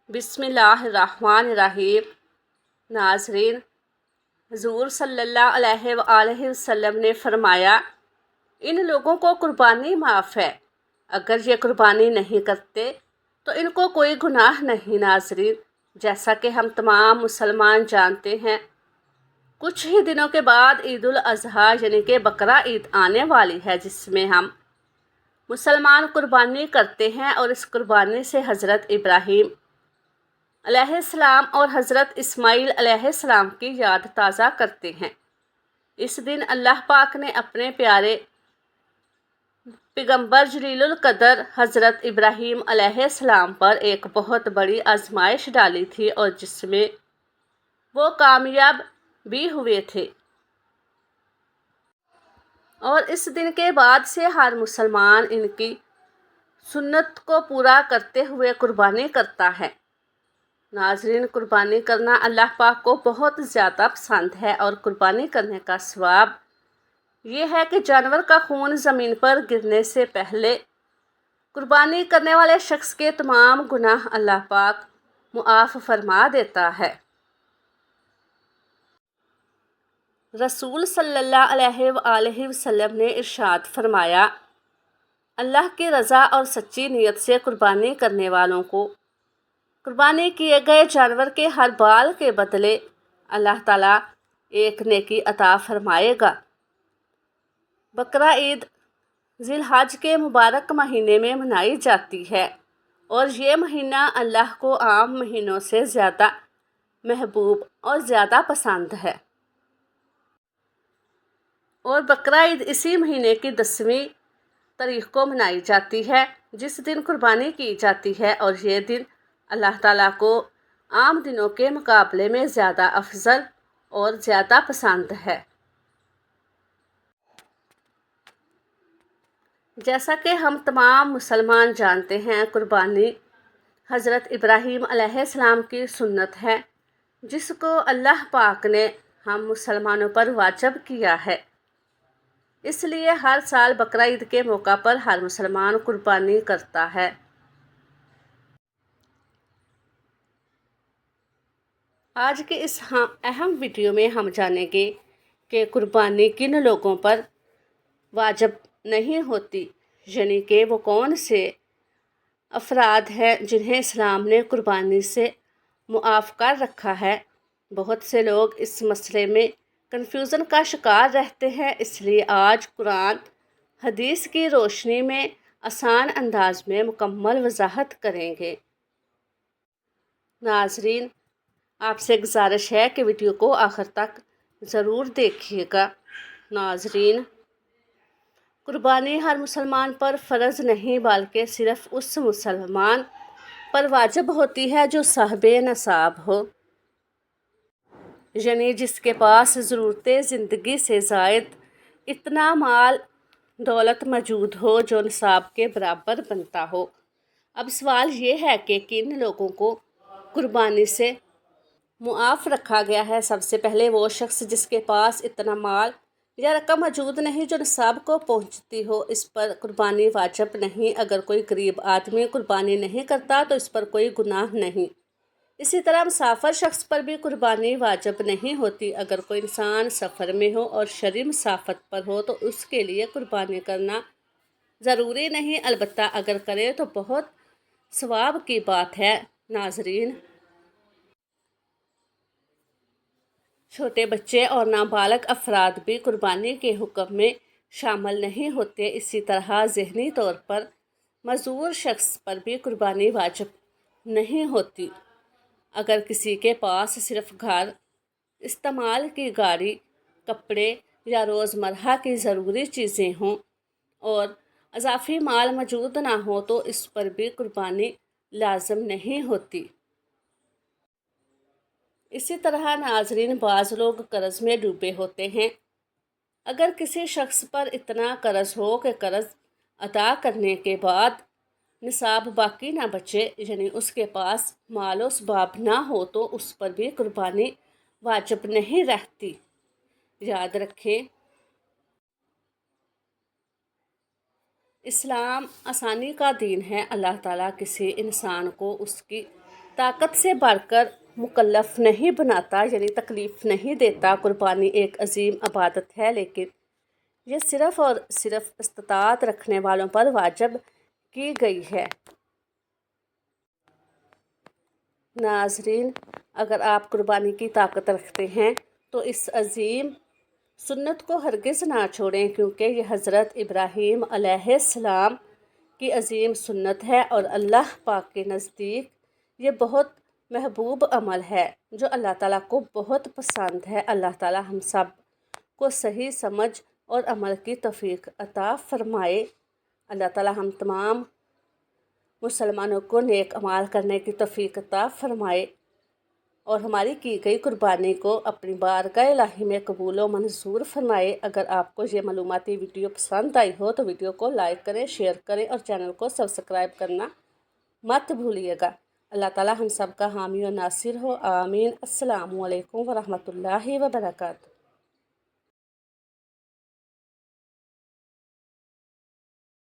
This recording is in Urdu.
بسم اللہ الرحمن الرحیم۔ ناظرین، حضور صلی اللہ علیہ وآلہ وسلم نے فرمایا، ان لوگوں کو قربانی معاف ہے، اگر یہ قربانی نہیں کرتے تو ان کو کوئی گناہ نہیں۔ ناظرین، جیسا کہ ہم تمام مسلمان جانتے ہیں، کچھ ہی دنوں کے بعد عید الاضحیٰ یعنی کہ بقرہ عید آنے والی ہے، جس میں ہم مسلمان قربانی کرتے ہیں اور اس قربانی سے حضرت ابراہیم علیہ السلام اور حضرت اسماعیل علیہ السلام کی یاد تازہ کرتے ہیں۔ اس دن اللہ پاک نے اپنے پیارے پیغمبر جلیل القدر حضرت ابراہیم علیہ السلام پر ایک بہت بڑی آزمائش ڈالی تھی، اور جس میں وہ کامیاب بھی ہوئے تھے۔ اور اس دن کے بعد سے ہر مسلمان ان کی سنت کو پورا کرتے ہوئے قربانی کرتا ہے۔ ناظرین، قربانی کرنا اللہ پاک کو بہت زیادہ پسند ہے، اور قربانی کرنے کا ثواب یہ ہے کہ جانور کا خون زمین پر گرنے سے پہلے قربانی کرنے والے شخص کے تمام گناہ اللہ پاک معاف فرما دیتا ہے۔ رسول صلی اللہ علیہ وآلہ وسلم نے ارشاد فرمایا، اللہ کی رضا اور سچی نیت سے قربانی کرنے والوں کو قربانی کیے گئے جانور کے ہر بال کے بدلے اللہ تعالیٰ ایک نیکی عطا فرمائے گا۔ بقرہ عید ذی الحج کے مبارک مہینے میں منائی جاتی ہے، اور یہ مہینہ اللہ کو عام مہینوں سے زیادہ محبوب اور زیادہ پسند ہے۔ اور بقرہ عید اسی مہینے کی 10ویں تاریخ کو منائی جاتی ہے، جس دن قربانی کی جاتی ہے، اور یہ دن اللہ تعالیٰ کو عام دنوں کے مقابلے میں زیادہ افضل اور زیادہ پسند ہے۔ جیسا کہ ہم تمام مسلمان جانتے ہیں، قربانی حضرت ابراہیم علیہ السلام کی سنت ہے، جس کو اللہ پاک نے ہم مسلمانوں پر واجب کیا ہے۔ اس لیے ہر سال بقرہ عید کے موقع پر ہر مسلمان قربانی کرتا ہے۔ آج کے اس اہم ویڈیو میں ہم جانیں گے کہ قربانی کن لوگوں پر واجب نہیں ہوتی، یعنی کہ وہ کون سے افراد ہیں جنہیں اسلام نے قربانی سے معاف کر رکھا ہے۔ بہت سے لوگ اس مسئلے میں کنفیوژن کا شکار رہتے ہیں، اس لیے آج قرآن حدیث کی روشنی میں آسان انداز میں مکمل وضاحت کریں گے۔ ناظرین، آپ سے گزارش ہے کہ ویڈیو کو آخر تک ضرور دیکھیے گا۔ ناظرین، قربانی ہر مسلمان پر فرض نہیں بلکہ صرف اس مسلمان پر واجب ہوتی ہے جو صاحب نصاب ہو، یعنی جس کے پاس ضرورت زندگی سے زائد اتنا مال دولت موجود ہو جو نصاب کے برابر بنتا ہو۔ اب سوال یہ ہے کہ کن لوگوں کو قربانی سے معاف رکھا گیا ہے۔ سب سے پہلے وہ شخص جس کے پاس اتنا مال یا رقم موجود نہیں جو نصاب کو پہنچتی ہو، اس پر قربانی واجب نہیں۔ اگر کوئی غریب آدمی قربانی نہیں کرتا تو اس پر کوئی گناہ نہیں۔ اسی طرح مسافر شخص پر بھی قربانی واجب نہیں ہوتی۔ اگر کوئی انسان سفر میں ہو اور شرعی مسافت پر ہو تو اس کے لیے قربانی کرنا ضروری نہیں، البتہ اگر کرے تو بہت ثواب کی بات ہے۔ ناظرین، چھوٹے بچے اور نابالغ افراد بھی قربانی کے حکم میں شامل نہیں ہوتے۔ اسی طرح ذہنی طور پر معذور شخص پر بھی قربانی واجب نہیں ہوتی۔ اگر کسی کے پاس صرف گھر استعمال کی گاڑی، کپڑے یا روزمرہ کی ضروری چیزیں ہوں اور اضافی مال موجود نہ ہو تو اس پر بھی قربانی لازم نہیں ہوتی۔ اسی طرح ناظرین، بعض لوگ قرض میں ڈوبے ہوتے ہیں۔ اگر کسی شخص پر اتنا قرض ہو کہ قرض ادا کرنے کے بعد نصاب باقی نہ بچے، یعنی اس کے پاس مال و اسباب نہ ہو، تو اس پر بھی قربانی واجب نہیں رہتی۔ یاد رکھیں، اسلام آسانی کا دین ہے۔ اللہ تعالیٰ کسی انسان کو اس کی طاقت سے بڑھ کر مکلف نہیں بناتا، یعنی تکلیف نہیں دیتا۔ قربانی ایک عظیم عبادت ہے، لیکن یہ صرف اور صرف استطاعت رکھنے والوں پر واجب کی گئی ہے۔ ناظرین، اگر آپ قربانی کی طاقت رکھتے ہیں تو اس عظیم سنت کو ہرگز نہ چھوڑیں، کیونکہ یہ حضرت ابراہیم علیہ السلام کی عظیم سنت ہے اور اللہ پاک کے نزدیک یہ بہت محبوب عمل ہے جو اللہ تعالیٰ کو بہت پسند ہے۔ اللہ تعالیٰ ہم سب کو صحیح سمجھ اور عمل کی توفیق عطا فرمائے۔ اللہ تعالیٰ ہم تمام مسلمانوں کو نیک اعمال کرنے کی توفیق عطا فرمائے اور ہماری کی گئی قربانی کو اپنی بارگاہ الہی میں قبول و منظور فرمائے۔ اگر آپ کو یہ معلوماتی ویڈیو پسند آئی ہو تو ویڈیو کو لائک کریں، شیئر کریں اور چینل کو سبسکرائب کرنا مت بھولیے گا۔ اللہ تعالیٰ ہم سب کا حامی و ناصر ہو، آمین۔ السلام علیکم ورحمۃ اللہ وبرکاتہ۔